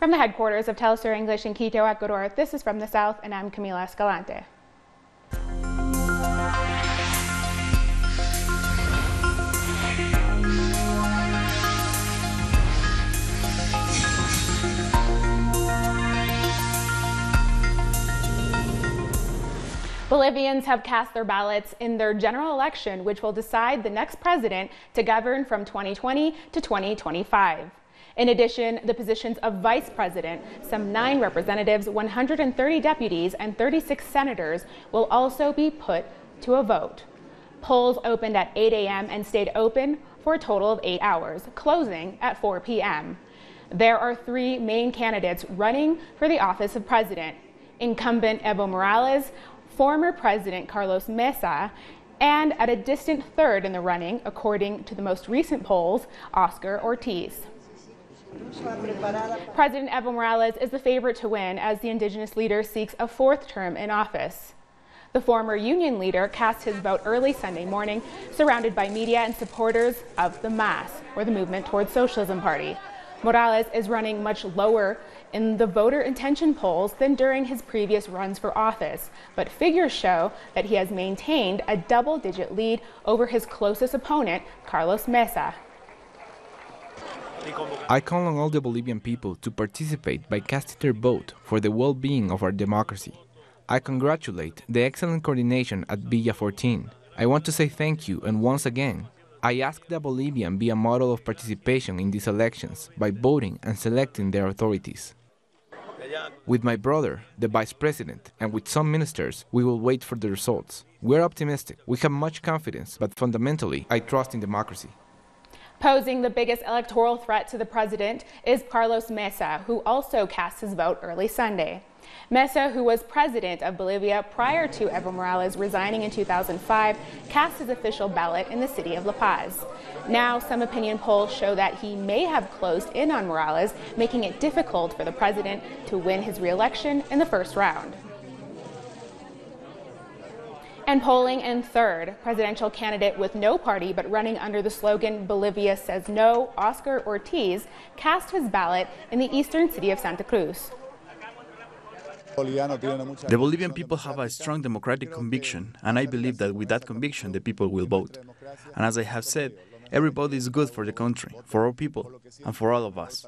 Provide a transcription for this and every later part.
From the headquarters of Telesur English in Quito, Ecuador, this is From the South, and I'm Camila Escalante. Bolivians have cast their ballots in their general election, which will decide the next president to govern from 2020 to 2025. In addition, the positions of vice president, some 9 representatives, 130 deputies, and 36 senators will also be put to a vote. Polls opened at 8 a.m. and stayed open for a total of 8 hours, closing at 4 p.m. There are 3 main candidates running for the office of president: incumbent Evo Morales, former President Carlos Mesa, and at a distant third in the running, according to the most recent polls, Oscar Ortiz. President Evo Morales is the favorite to win as the indigenous leader seeks a 4th term in office. The former union leader cast his vote early Sunday morning, surrounded by media and supporters of the MAS, or the Movement Towards Socialism Party. Morales is running much lower in the voter intention polls than during his previous runs for office, but figures show that he has maintained a double-digit lead over his closest opponent, Carlos Mesa. I call on all the Bolivian people to participate by casting their vote for the well-being of our democracy. I congratulate the excellent coordination at Villa 14. I want to say thank you, and once again, I ask that Bolivian be a model of participation in these elections by voting and selecting their authorities. With my brother, the vice president, and with some ministers, we will wait for the results. We're optimistic, we have much confidence, but fundamentally, I trust in democracy. Posing the biggest electoral threat to the president is Carlos Mesa, who also cast his vote early Sunday. Mesa, who was president of Bolivia prior to Evo Morales resigning in 2005, cast his official ballot in the city of La Paz. Now, some opinion polls show that he may have closed in on Morales, making it difficult for the president to win his re-election in the first round. And polling in third, presidential candidate with no party but running under the slogan "Bolivia says no," Oscar Ortiz cast his ballot in the eastern city of Santa Cruz. The Bolivian people have a strong democratic conviction, and I believe that with that conviction the people will vote. And as I have said, every vote is good for the country, for our people, and for all of us.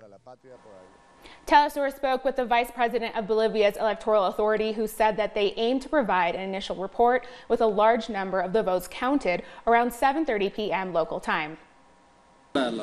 Telesur spoke with the vice president of Bolivia's electoral authority, who said that they aim to provide an initial report with a large number of the votes counted around 7:30 p.m. local time. At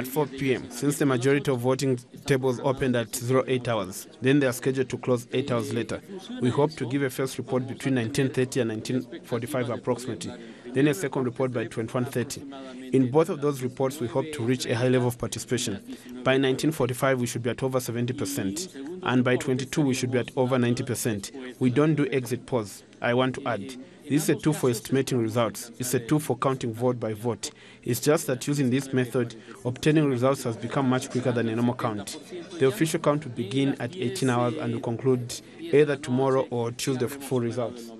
4 p.m., since the majority of voting tables opened at 08 hours, then they are scheduled to close 8 hours later. We hope to give a first report between 19:30 and 19:45 approximately, then a second report by 21:30. In both of those reports, we hope to reach a high level of participation. By 19:45, we should be at over 70%, and by 22, we should be at over 90%. We don't do exit polls, I want to add. This is a tool for estimating results. It's a tool for counting vote by vote. It's just that using this method, obtaining results has become much quicker than a normal count. The official count will begin at 18 hours and will conclude either tomorrow or Tuesday for full results.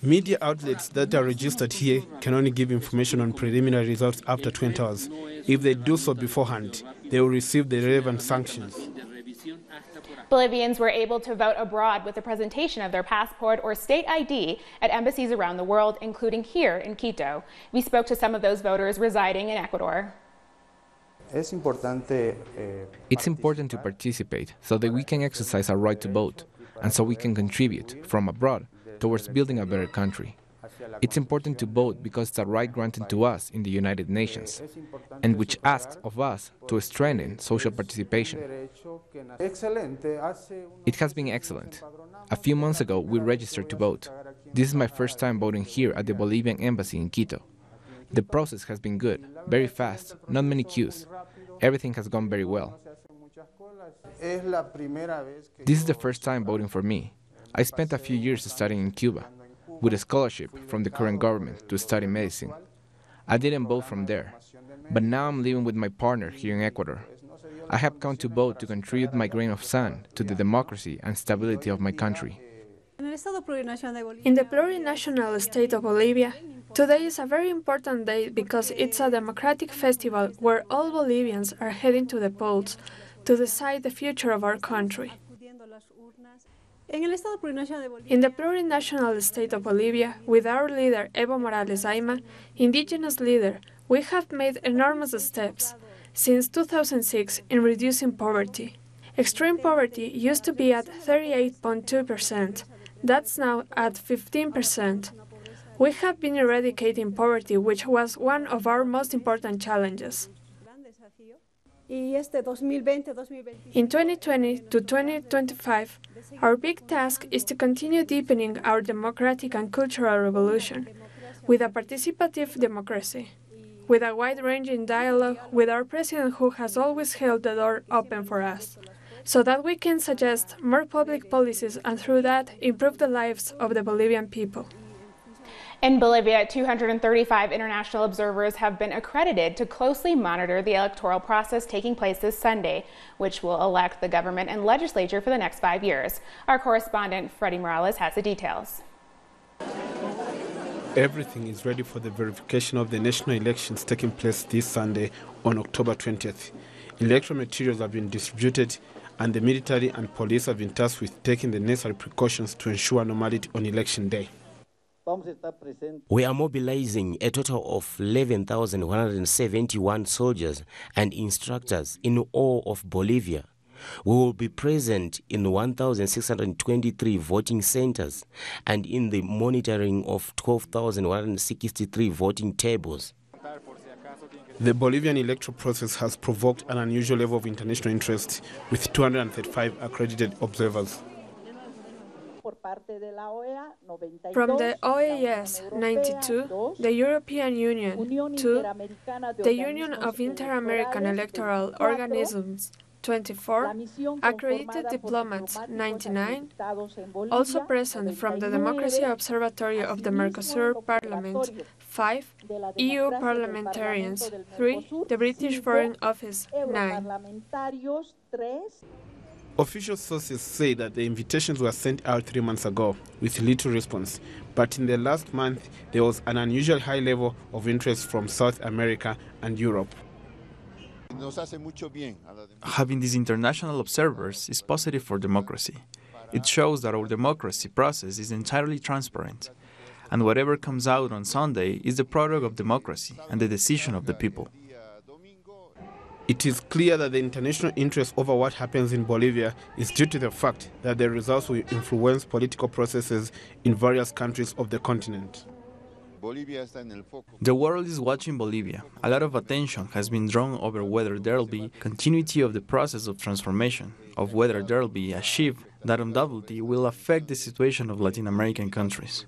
Media outlets that are registered here can only give information on preliminary results after 20 hours. If they do so beforehand, they will receive the relevant sanctions. Bolivians were able to vote abroad with the presentation of their passport or state ID at embassies around the world, including here in Quito. We spoke to some of those voters residing in Ecuador. It's important to participate so that we can exercise our right to vote and so we can contribute from abroad towards building a better country. It's important to vote because it's a right granted to us in the United Nations, and which asks of us to strengthen social participation. It has been excellent. A few months ago, we registered to vote. This is my first time voting here at the Bolivian Embassy in Quito. The process has been good, very fast, not many queues. Everything has gone very well. This is the first time voting for me. I spent a few years studying in Cuba, with a scholarship from the current government to study medicine. I didn't vote from there, but now I'm living with my partner here in Ecuador. I have come to vote to contribute my grain of sand to the democracy and stability of my country. In the plurinational state of Bolivia, today is a very important day because it's a democratic festival where all Bolivians are heading to the polls to decide the future of our country. In the plurinational state of Bolivia, with our leader Evo Morales Ayma, indigenous leader, we have made enormous steps since 2006 in reducing poverty. Extreme poverty used to be at 38.2%. That's now at 15%. We have been eradicating poverty, which was one of our most important challenges. In 2020 to 2025, our big task is to continue deepening our democratic and cultural revolution with a participative democracy, with a wide-ranging dialogue with our president who has always held the door open for us, so that we can suggest more public policies and through that improve the lives of the Bolivian people. In Bolivia, 235 international observers have been accredited to closely monitor the electoral process taking place this Sunday, which will elect the government and legislature for the next 5 years. Our correspondent, Freddy Morales, has the details. Everything is ready for the verification of the national elections taking place this Sunday on October 20th. Electoral materials have been distributed and the military and police have been tasked with taking the necessary precautions to ensure normality on election day. We are mobilizing a total of 11,171 soldiers and instructors in all of Bolivia. We will be present in 1,623 voting centers and in the monitoring of 12,163 voting tables. The Bolivian electoral process has provoked an unusual level of international interest with 235 accredited observers. From the OAS 92, the European Union 2, the Union of Inter-American Electoral Organisms 24, accredited diplomats 99, also present from the Democracy Observatory of the Mercosur Parliament 5, EU parliamentarians 3, the British Foreign Office 9. Official sources say that the invitations were sent out 3 months ago with little response, but in the last month there was an unusual high level of interest from South America and Europe. Having these international observers is positive for democracy. It shows that our democracy process is entirely transparent, and whatever comes out on Sunday is the product of democracy and the decision of the people. It is clear that the international interest over what happens in Bolivia is due to the fact that the results will influence political processes in various countries of the continent. The world is watching Bolivia. A lot of attention has been drawn over whether there will be continuity of the process of transformation, of whether there will be a shift that undoubtedly will affect the situation of Latin American countries.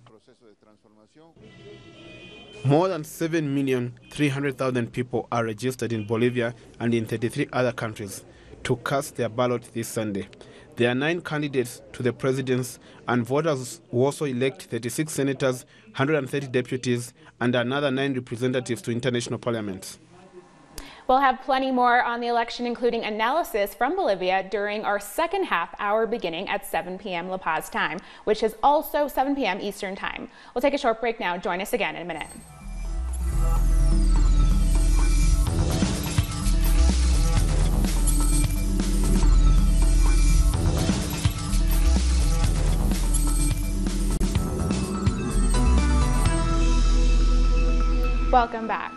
More than 7,300,000 people are registered in Bolivia and in 33 other countries to cast their ballot this Sunday. There are 9 candidates to the presidency, and voters will also elect 36 senators, 130 deputies, and another 9 representatives to international parliaments. We'll have plenty more on the election, including analysis from Bolivia during our second half hour beginning at 7 p.m. La Paz time, which is also 7 p.m. Eastern time. We'll take a short break now. Join us again in a minute. Welcome back.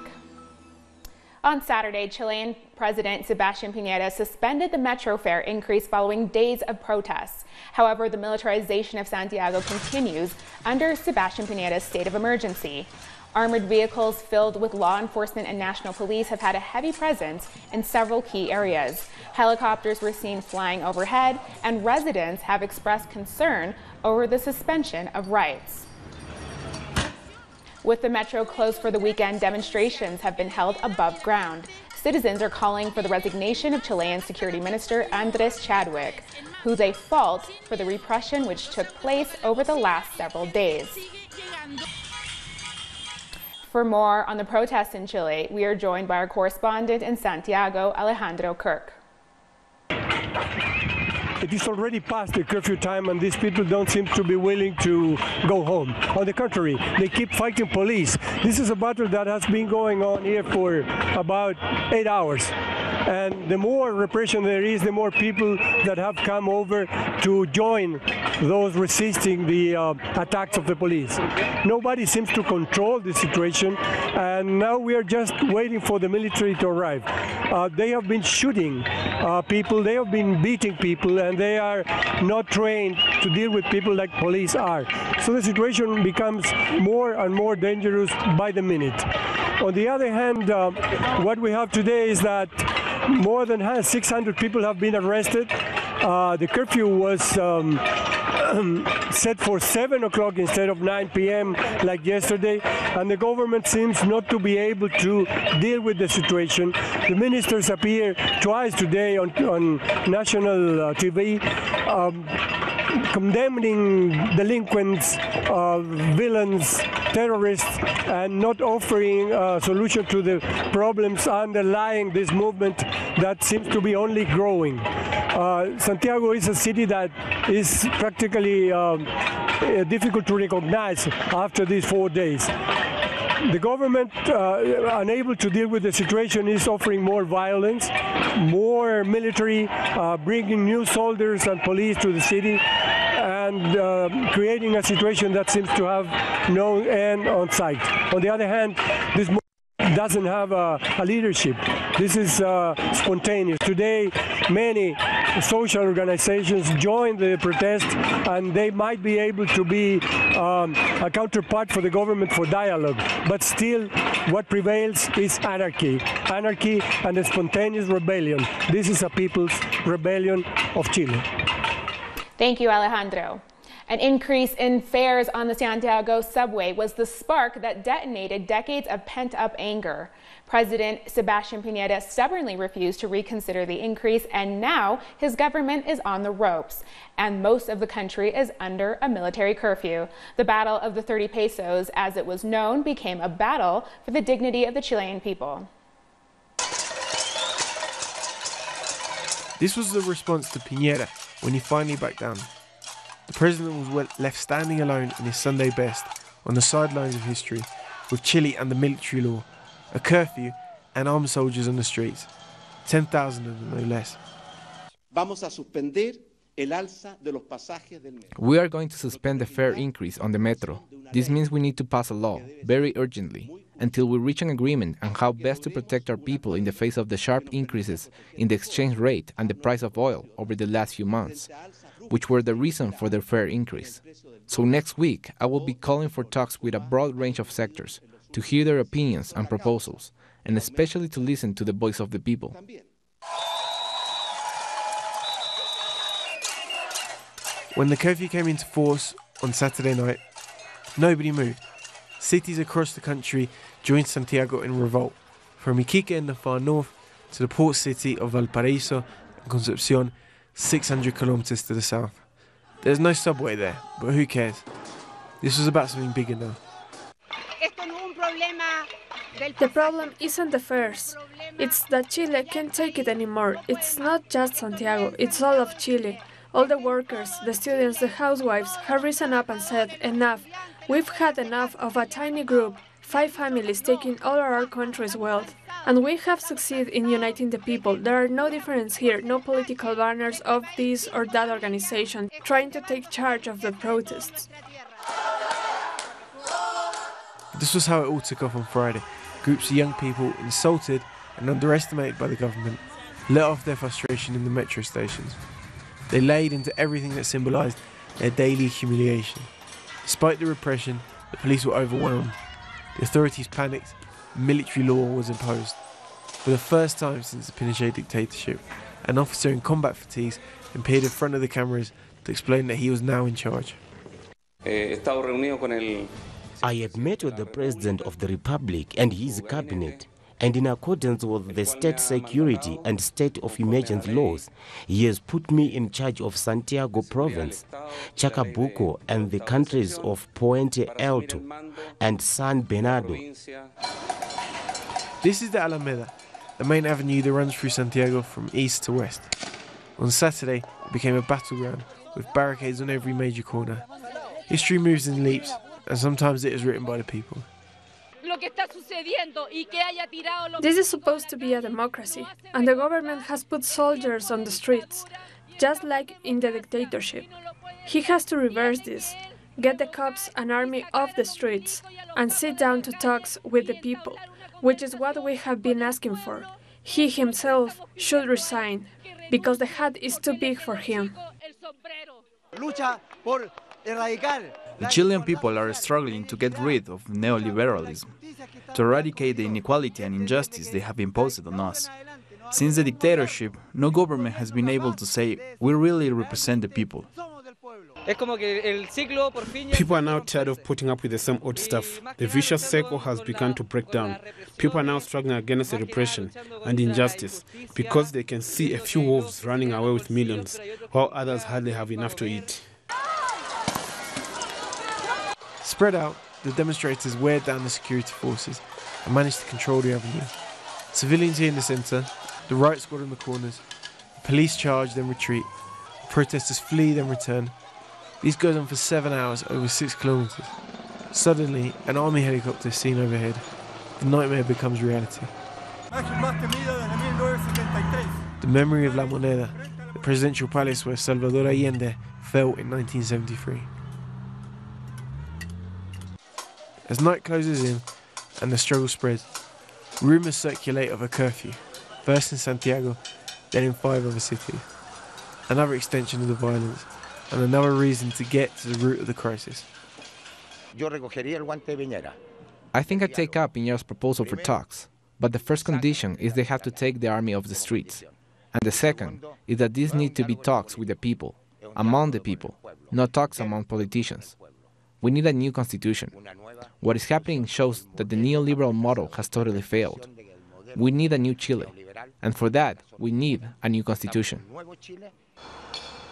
On Saturday, Chilean President Sebastián Piñera suspended the metro fare increase following days of protests. However, the militarization of Santiago continues under Sebastián Piñera's state of emergency. Armored vehicles filled with law enforcement and national police have had a heavy presence in several key areas. Helicopters were seen flying overhead, and residents have expressed concern over the suspension of rights. With the metro closed for the weekend, demonstrations have been held above ground. Citizens are calling for the resignation of Chilean Security Minister Andrés Chadwick, who they fault for the repression which took place over the last several days. For more on the protests in Chile, we are joined by our correspondent in Santiago, Alejandro Kirk. It it is already past the curfew time and these people don't seem to be willing to go home. On the contrary, they keep fighting police. This is a battle that has been going on here for about 8 hours. And the more repression there is, the more people that have come over to join those resisting the attacks of the police. Nobody seems to control the situation, and now we are just waiting for the military to arrive. They have been shooting people, they have been beating people, and they are not trained to deal with people like police are. So the situation becomes more and more dangerous by the minute. On the other hand, what we have today is that more than 600 people have been arrested. The curfew was set for 7 o'clock instead of 9 p.m. like yesterday, and the government seems not to be able to deal with the situation. The ministers appear twice today on national TV, condemning delinquents, villains, terrorists, and not offering a solution to the problems underlying this movement that seems to be only growing. Santiago is a city that is practically difficult to recognize after these 4 days. The government, unable to deal with the situation, is offering more violence, more military, bringing new soldiers and police to the city, and creating a situation that seems to have no end on sight. On the other hand, this doesn't have a leadership. This is spontaneous. Today, many social organizations join the protest, and they might be able to be a counterpart for the government for dialogue. But still, what prevails is anarchy. Anarchy and a spontaneous rebellion. This is a people's rebellion of Chile. Thank you, Alejandro. An increase in fares on the Santiago subway was the spark that detonated decades of pent-up anger. President Sebastián Piñera stubbornly refused to reconsider the increase, and now his government is on the ropes, and most of the country is under a military curfew. The battle of the 30 pesos, as it was known, became a battle for the dignity of the Chilean people. This was the response to Piñera when he finally backed down. The president was left standing alone in his Sunday best on the sidelines of history, with Chile under military law, a curfew, and armed soldiers on the streets. 10,000 of them, no less. We are going to suspend the fare increase on the metro. This means we need to pass a law, very urgently, until we reach an agreement on how best to protect our people in the face of the sharp increases in the exchange rate and the price of oil over the last few months, which were the reason for the fare increase. So next week, I will be calling for talks with a broad range of sectors to hear their opinions and proposals, and especially to listen to the voice of the people. When the curfew came into force on Saturday night, nobody moved. Cities across the country joined Santiago in revolt, from Iquique in the far north to the port city of Valparaíso and Concepción, 600 kilometers to the south. There's no subway there, but who cares? This was about something bigger now. The problem isn't the fares. It's that Chile can't take it anymore. It's not just Santiago, it's all of Chile. All the workers, the students, the housewives have risen up and said, enough. We've had enough of a tiny group, 5 families taking all our country's wealth. And we have succeeded in uniting the people. There are no differences here, no political banners of this or that organization trying to take charge of the protests. This was how it all took off on Friday. Groups of young people, insulted and underestimated by the government, let off their frustration in the metro stations. They laid into everything that symbolised their daily humiliation. Despite the repression, the police were overwhelmed. The authorities panicked. Military law was imposed. For the first time since the Pinochet dictatorship, an officer in combat fatigues appeared in front of the cameras to explain that he was now in charge. I have met with the President of the Republic and his cabinet, and in accordance with the state security and state of emergency laws, he has put me in charge of Santiago province, Chacabuco, and the countries of Puente Alto and San Bernardo. This is the Alameda, the main avenue that runs through Santiago from east to west. On Saturday, it became a battleground with barricades on every major corner. History moves in leaps, and sometimes it is written by the people. This is supposed to be a democracy, and the government has put soldiers on the streets, just like in the dictatorship. He has to reverse this, get the cops and army off the streets, and sit down to talks with the people, which is what we have been asking for. He himself should resign, because the hat is too big for him. The Chilean people are struggling to get rid of neoliberalism, to eradicate the inequality and injustice they have imposed on us. Since the dictatorship, no government has been able to say, we really represent the people. People are now tired of putting up with the same old stuff. The vicious cycle has begun to break down. People are now struggling against the repression and injustice because they can see a few wolves running away with millions, while others hardly have enough to eat. Spread out, the demonstrators weared down the security forces and managed to control the avenue. Civilians here in the centre, the riot squad in the corners, the police charge then retreat, the protesters flee then return. This goes on for 7 hours, over 6 kilometres. Suddenly, an army helicopter is seen overhead. The nightmare becomes reality. The memory of La Moneda, the presidential palace where Salvador Allende fell in 1973. As night closes in and the struggle spreads, rumours circulate of a curfew, first in Santiago, then in 5 other cities. Another extension of the violence, and another reason to get to the root of the crisis. I think I take up Piñera's proposal for talks, but the first condition is they have to take the army off the streets. And the second is that these need to be talks with the people, among the people, not talks among politicians. We need a new constitution. What is happening shows that the neoliberal model has totally failed. We need a new Chile, and for that, we need a new constitution.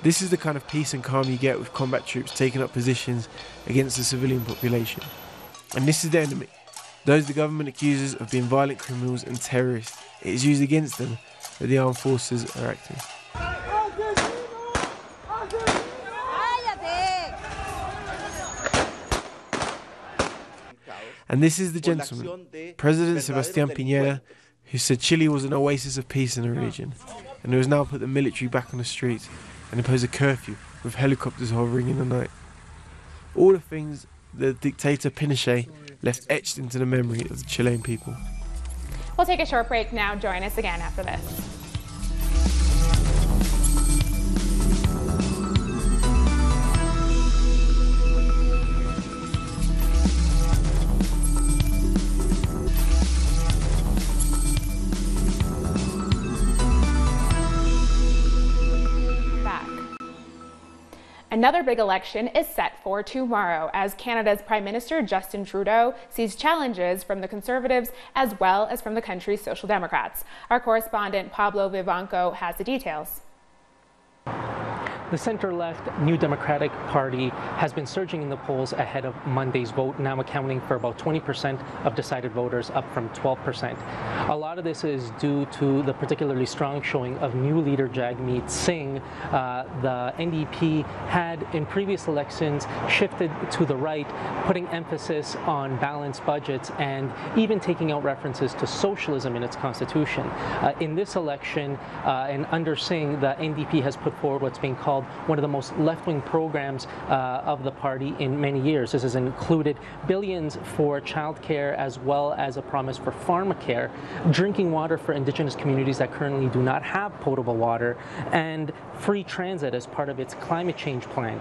This is the kind of peace and calm you get with combat troops taking up positions against the civilian population. And this is the enemy, those the government accuses of being violent criminals and terrorists. It is used against them that the armed forces are acting. And this is the gentleman, President Sebastián Piñera, who said Chile was an oasis of peace in the region, and who has now put the military back on the streets and imposed a curfew with helicopters hovering in the night. All the things the dictator Pinochet left etched into the memory of the Chilean people. We'll take a short break now. Join us again after this. Another big election is set for tomorrow as Canada's Prime Minister Justin Trudeau sees challenges from the Conservatives as well as from the country's Social Democrats. Our correspondent Pablo Vivanco has the details. The center-left New Democratic Party has been surging in the polls ahead of Monday's vote, now accounting for about 20% of decided voters, up from 12%. A lot of this is due to the particularly strong showing of new leader Jagmeet Singh. The NDP had, in previous elections, shifted to the right, putting emphasis on balanced budgets and even taking out references to socialism in its constitution. In this election, and under Singh, the NDP has put forward what's being called one of the most left-wing programs of the party in many years. This has included billions for childcare as well as a promise for pharmacare, drinking water for Indigenous communities that currently do not have potable water, and free transit as part of its climate change plan.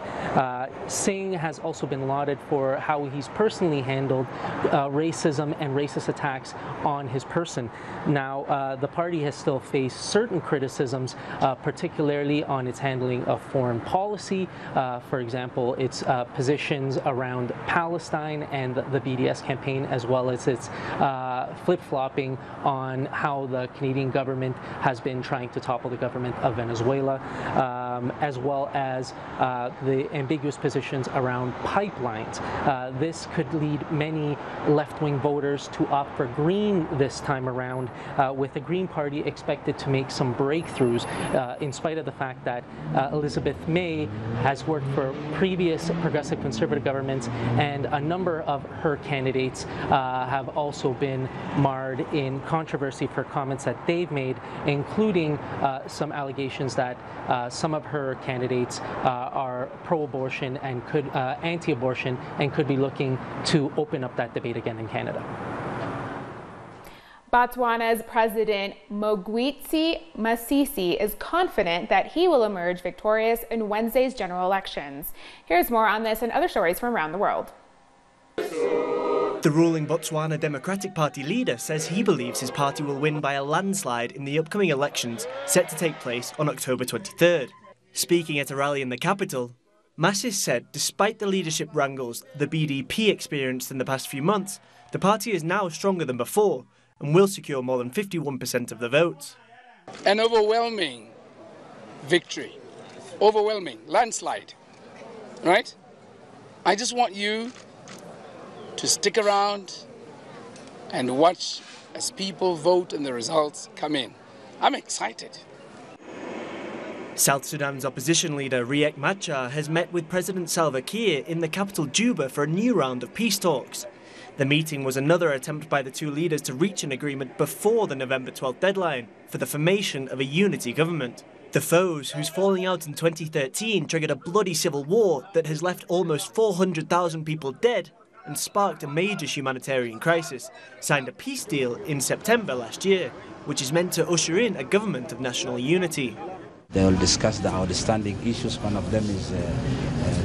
Singh has also been lauded for how he's personally handled racism and racist attacks on his person. Now, the party has still faced certain criticisms, particularly on its handling of foreign policy. For example, its positions around Palestine and the BDS campaign, as well as its flip-flopping on how the Canadian government has been trying to topple the government of Venezuela. as well as the ambiguous positions around pipelines. This could lead many left-wing voters to opt for Green this time around, with the Green Party expected to make some breakthroughs in spite of the fact that Elizabeth May has worked for previous progressive conservative governments, and a number of her candidates have also been marred in controversy for comments that they've made, including some allegations that some of her candidates are pro-abortion and could anti-abortion and could be looking to open up that debate again in Canada. Botswana's President Mogwitsi Masisi is confident that he will emerge victorious in Wednesday's general elections. Here's more on this and other stories from around the world. The ruling Botswana Democratic Party leader says he believes his party will win by a landslide in the upcoming elections set to take place on October 23rd. Speaking at a rally in the capital, Masisi said despite the leadership wrangles the BDP experienced in the past few months, the party is now stronger than before and will secure more than 51% of the votes. An overwhelming victory, overwhelming landslide, right? I just want you to stick around and watch as people vote and the results come in. I'm excited. South Sudan's opposition leader Riek Machar has met with President Salva Kiir in the capital Juba for a new round of peace talks. The meeting was another attempt by the two leaders to reach an agreement before the November 12th deadline for the formation of a unity government. The foes, whose falling out in 2013 triggered a bloody civil war that has left almost 400,000 people dead and sparked a major humanitarian crisis, signed a peace deal in September last year, which is meant to usher in a government of national unity. They will discuss the outstanding issues. One of them is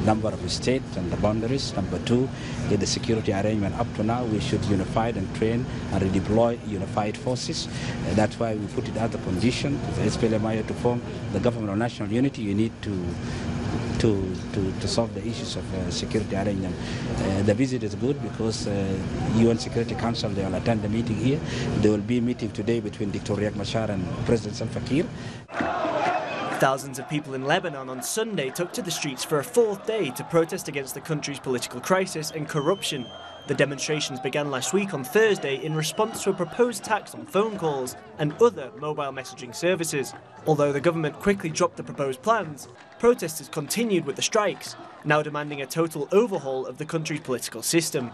number of states and the boundaries. Number two, the security arrangement. Up to now, we should unify and train and redeploy unified forces. That's why we put it as a condition for the SPLMIO to form the government of national unity. You need to solve the issues of security arrangement. The visit is good because UN Security Council, they will attend the meeting here. There will be a meeting today between Dr. Riek Machar and President Salva Kiir. Thousands of people in Lebanon on Sunday took to the streets for a fourth day to protest against the country's political crisis and corruption. The demonstrations began last week on Thursday in response to a proposed tax on phone calls and other mobile messaging services. Although the government quickly dropped the proposed plans, protesters continued with the strikes, now demanding a total overhaul of the country's political system.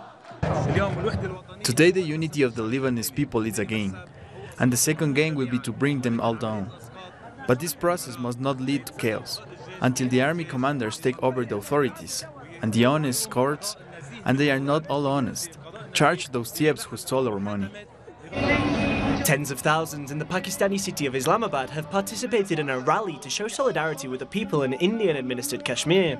Today the unity of the Lebanese people is a gain, and the second gain will be to bring them all down. But this process must not lead to chaos until the army commanders take over the authorities and the honest courts, and they are not all honest, charge those thieves who stole our money. Tens of thousands in the Pakistani city of Islamabad have participated in a rally to show solidarity with the people in Indian-administered Kashmir.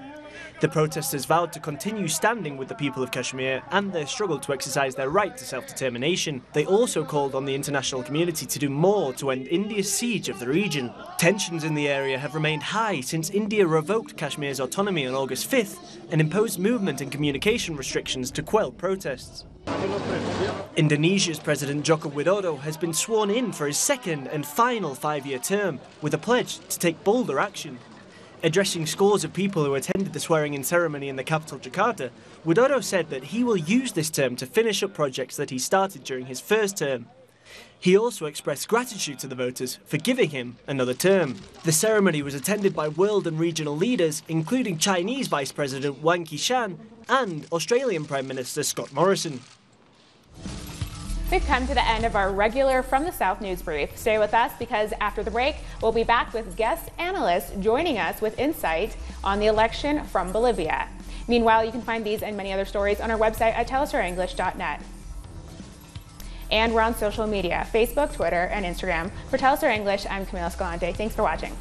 The protesters vowed to continue standing with the people of Kashmir and their struggle to exercise their right to self-determination. They also called on the international community to do more to end India's siege of the region. Tensions in the area have remained high since India revoked Kashmir's autonomy on August 5th and imposed movement and communication restrictions to quell protests. Indonesia's President Joko Widodo has been sworn in for his second and final 5-year term, with a pledge to take bolder action. Addressing scores of people who attended the swearing-in ceremony in the capital, Jakarta, Widodo said that he will use this term to finish up projects that he started during his first term. He also expressed gratitude to the voters for giving him another term. The ceremony was attended by world and regional leaders, including Chinese Vice President Wang Qishan and Australian Prime Minister Scott Morrison. We've come to the end of our regular From the South news brief. Stay with us because after the break, we'll be back with guest analysts joining us with insight on the election from Bolivia. Meanwhile, you can find these and many other stories on our website at telestarenglish.net. And we're on social media, Facebook, Twitter, and Instagram. For Telestar English, I'm Camila Escalante. Thanks for watching.